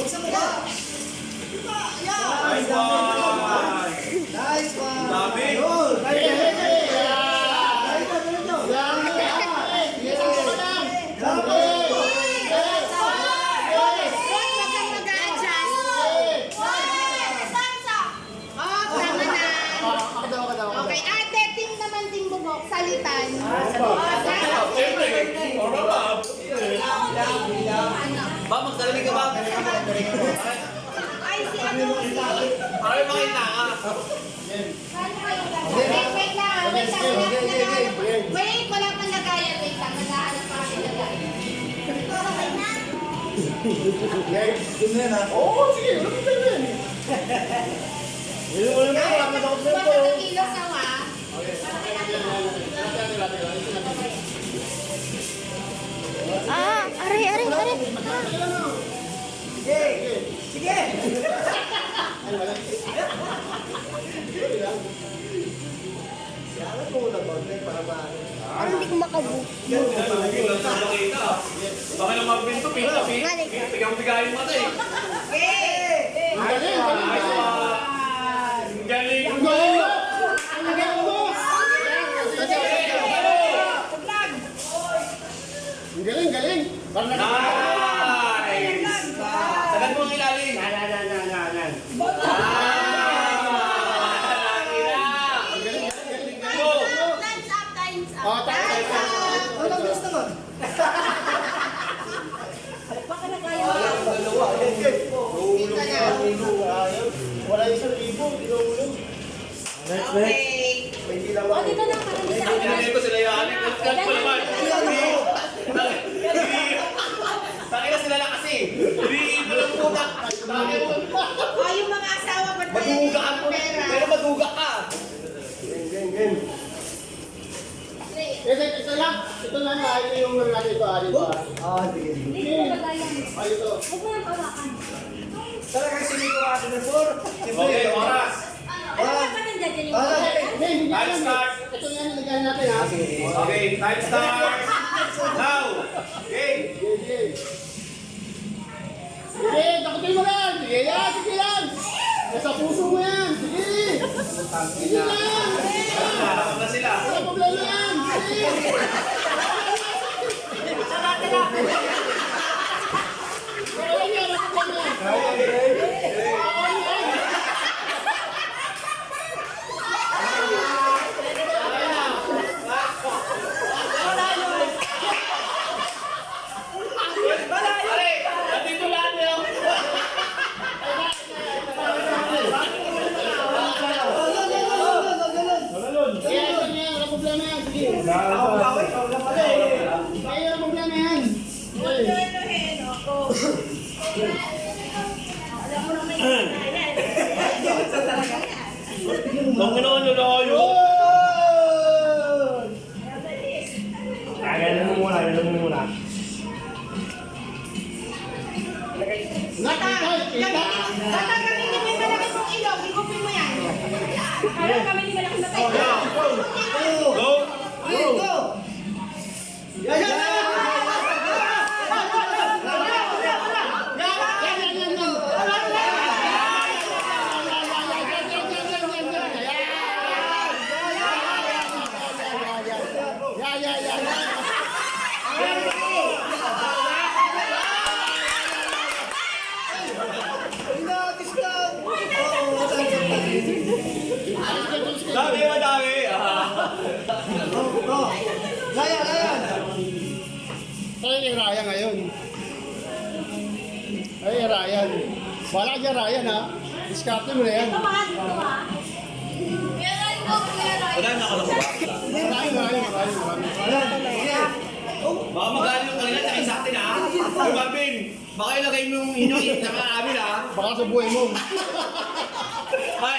Huwag sa mukha. Nice one! Nice one. Dami! Okay, ate, team naman ting bubok, salitan. Ba, magdalami ka ba? Ay, si ano, si... Ay, makita ka. Wait lang, wait, wala pang lagayan, wait lang, naghahanap pa kami lagayan. Yun na yan ha. Oo, sige. Baka nakilos na wa. Aray. Sige. Sige. Siyalan mo lang ba? Para maano. Parang hindi ko makabuo. Baka naman pinto, pigang-pigayin mo ito eh. Galing! Galing. Nice! Sagad mo ang ilalim. Times up. Walang gusto mo. Wala isang libo, ginulong. Okay. Hindi lang O, dito lang para di sa Hindi ko sila yan. Cut pa naman. Takina sila lang kasi. Hindi mo lang putak. O, yung mga asawa, ba't ba Madugaan mo. pera? Pero maduga ka. Game. Ito lang. Ito lang. Ito yung natin ito. Sige. Ito. Talagang sinigurado na sir. Okay, oras. Time start. Ito yan, nilagay natin ha. Okay, time start. Now. Game. Sige, takutin mo lang. Sige yan. Nasa puso mo yan. Sige. Sige lang. Nakakap na sila. Wala problema yan. Sige. Wala yan, wala problema. Pare, nandito lahat nyo. Sige, ito yan, wala problema yan. Sige. Wala problema yan. Ang ganoon nyo layo. Ganun mo muna. Tatanggalin niyo yung malaki mong ilong, higupin mo yan. Akala kami ni malaki na tayo. Go. Go! Madami. Layan! Ay, Ryan ngayon. Ay, Ryan. Wala ka dyan, Ryan, ha? Diskarte mo na yan. Mahal ito ha. Wala na ako na ba? Marami. Baka magaling yung kanila sa isa atin ha. Yung Marvin, baka ilagay mo yung inuit na amin ha. Baka sa buhay mo. Ay,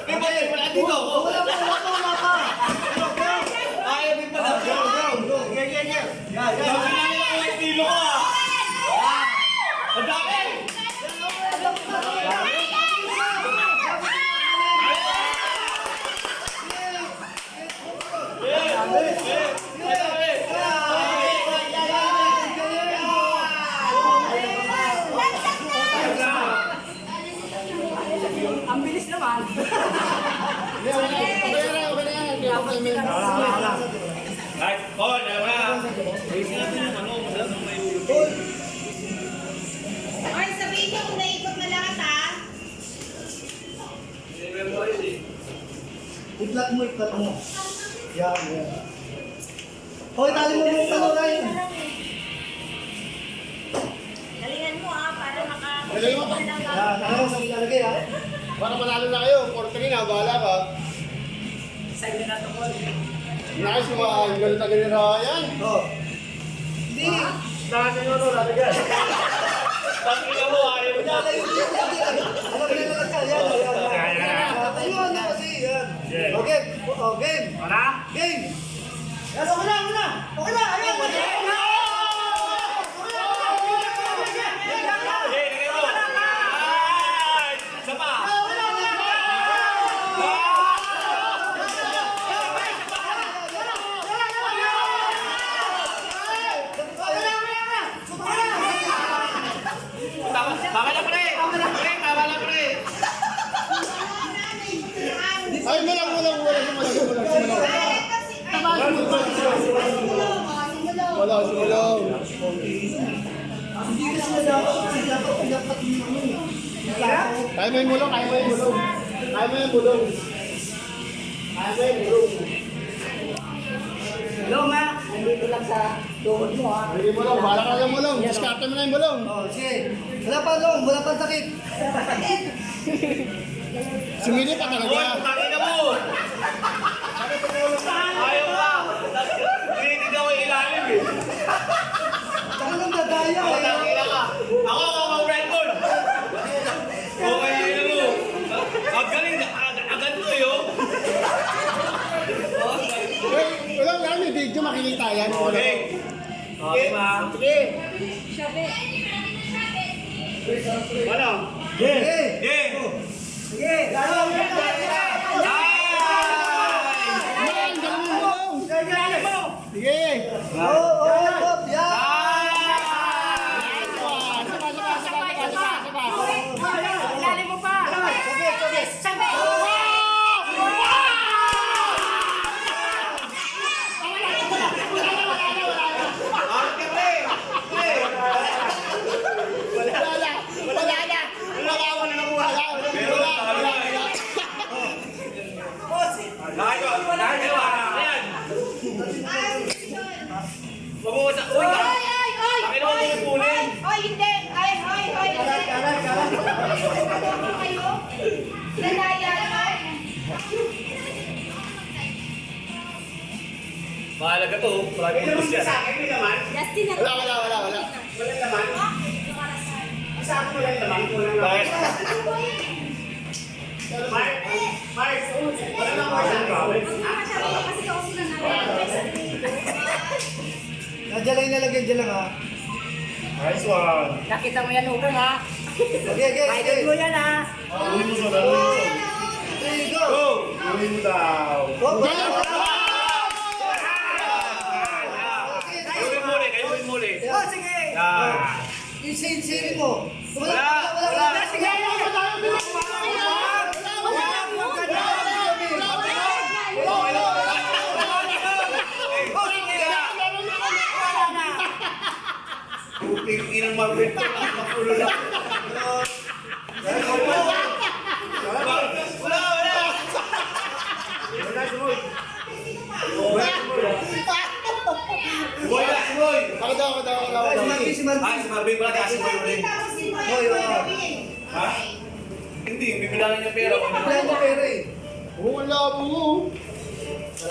may balik wala dito. Wala pa! Ayaw din pala. Go! Sabi na nila ang estilo ko ha. Ang dami! Lansak na! Hindi, okay na yan. Okay na yan. Hindi ako kayo men. Ay, Kon, alam na. Ayusin natin yung ano, masarap ng may ulo. Ay, sabihin niyo kung naikot na lahat ha. Itlat mo. Yan. Hoy, tali mo yung ano, Ryan. Galingan mo ha, para Galingan mo pa. Yan, ano sa ilalagay ha? Para manalo na kayo. 4-3 na. Bahala ka. Nice mga galit na galit na yan. Oh. Hindi. Tapos ikaw mo, ayaw mo na. Lalayo niya. Ano ba nila ka? Yan. Ano ano kasi yan. Okay. Okay. Wala? Game. Yan, okay na. Okay na. Ayan. Hey, lagay mo. Ay! Isa pa. Tama na pre! Pre, tama na pre! Ay, malang. Wala, sumulong. Hindi kasi na dapat pinapat mo eh. Kaya mo yung mulong. Hello, ma. Nandito lang sa tuhod mo ha. Hindi mulong. Bahala ka lang mulong. Diskarte mo na yung mulong. Oh, sige. Wala pa sakit. Sumili pa Uy, talaga. putangin na mo! Ayaw ka! Tinitig ako yung ilalim eh. Saka nang dadaya eh. Putangin na ka! Ako ang Red Bull! Okay, yun na mo! Ang galing! Agad mo yun! Wala nga, may video makikita yan. Okay! Okay, ma! Sige. Ano? Sige. Okay! Sige. Lalo. Nice! Yan, galing mo mulong. Sige. Oh. Yan. Ilalim mo pa. Sabi. Out ka pre! Pre! Ayan! Mabuhusa! Uy! Bakit naman mo ipunin? Oy, hindi. Ay, hindi. Kalat. Ano kayo? Nadaya naman. Mahalaga to. Maraming gusto yan. Justin, Wala. Bakit? Nandiyan lang yung nalagay dyan lang ha. Nice one. Nakita mo yan, Ugang, ha? Okay. Idol mo yan, ha? Uwi mo sa lalo. Three, go. Go! Uwi mo daw. Oh, Kayo muli, kayo muli. Oh, sige! Yan. Yung mo. Wala. Sige! Puting inang mabit to. Mapulo lang. Wala, Simoy! Ako daw. Si Marvin. Ay, si Marvin pala kasi Simoy ulit. Ha? Hindi, bibilangin niya pera. Wala ko pera eh. Oo, wala mo. O,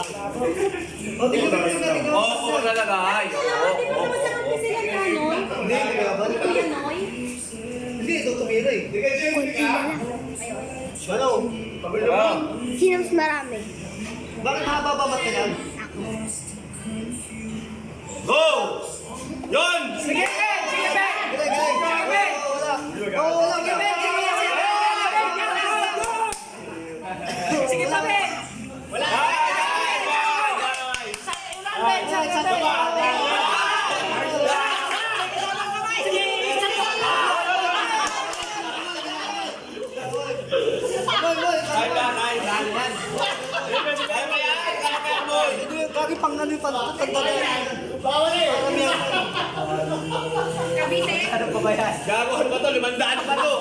tingnan mo yung natin. Oo, lalagay. Hindi, nagabal. Hindi, ito tumira eh. Ano? Sino mas marami? Bakit mababamat ka yan? Go! Yun! Sige! Galing. Wala. Wala. Sige, tabi! Boy. ano yung pagpagpagpagpagpag. Bawal eh. Cavite. Ano pa ba yan? Gago, ano ba to? 500 pa to.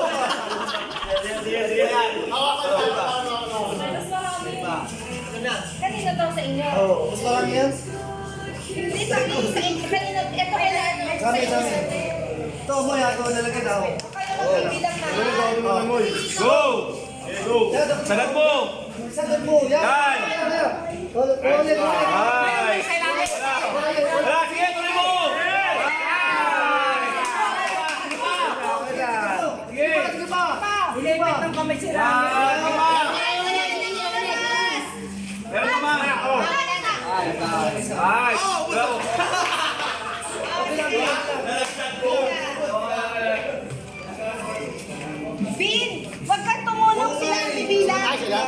Sige yan. Hawakan mo. Mas marami. Kanina daw sa inyo. Oo, mas marami yan. Hindi kami sa inyo. Kanina, ito kailan ano? Dami, dami. Ito mo yan, ito nalagay daw. Kayo magbibilang na. Go! Sagad mo! Sagad mo, yan. Yan. Ulit. Ay! Wala, sige, tuloy mo! Sige pa. Limit ng kamay sila. Meron ka ma! Ay! Bravo! Bin! Huwag kang tumulong sila ang bibilang. Ay, sila.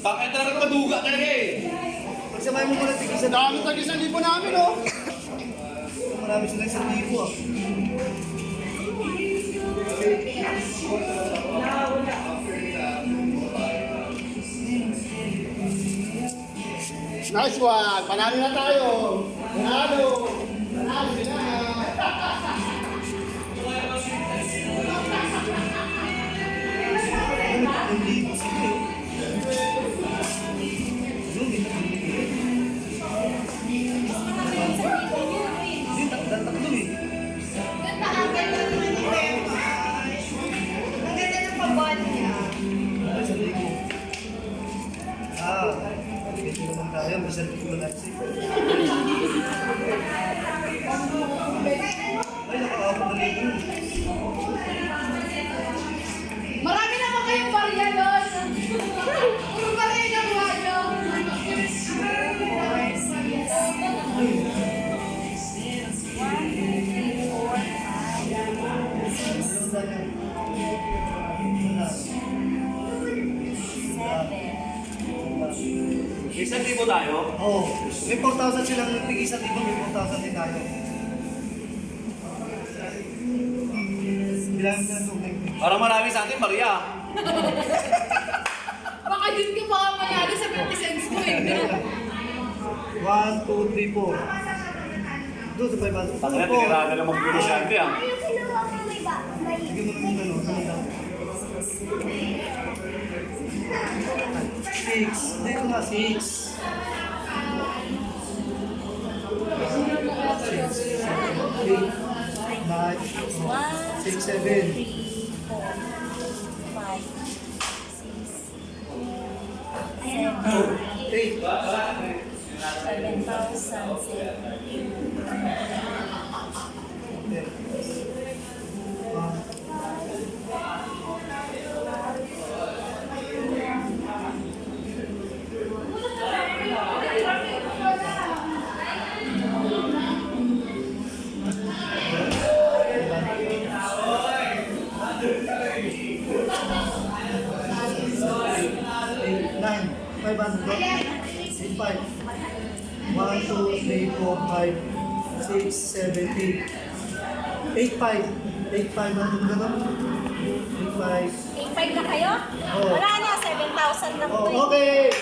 Bakit talaga maduga talaga eh? Pagsamay mo muna tigisa. Dami tag 1,000 namin, oh. Marami silang 1,000 ah. Nice one. Panalo na tayo. Panalo. Panalo na. Hindi sige. Tatlo eh. Ganda ang ganda naman ni Pepa. Ang ganda ng pabon niya. Ito naman tayo, masal ko na natin. Ay, nakakabot na rin. Marami naman kayong barya doon. Puro barya yung nakuha nyo. Isang libo tayo? Oo. May 4,000 silang tig-1,000, may 4,000 din tayo. Bilangin na tubig. Parang marami sa atin, Maria. Baka yun ka mga manalo sa 50 cents ko eh. 1, 2, 3, 4. Doon sa 500. Bakit natin na magbulo siya ate ah? Ayaw kinuha ko may ba? May Sige mo naman ano. 6. Dito nga 6. 6, 7. Eight. 500. 8, 5. 1, 2, 3, 4, 5, 6, 7, 8. 8, 5. 8, 5. Ano ba na? 8, 5. 8.5 na kayo? Oo. Wala na, 7,000 lang po eh. Oh, okay.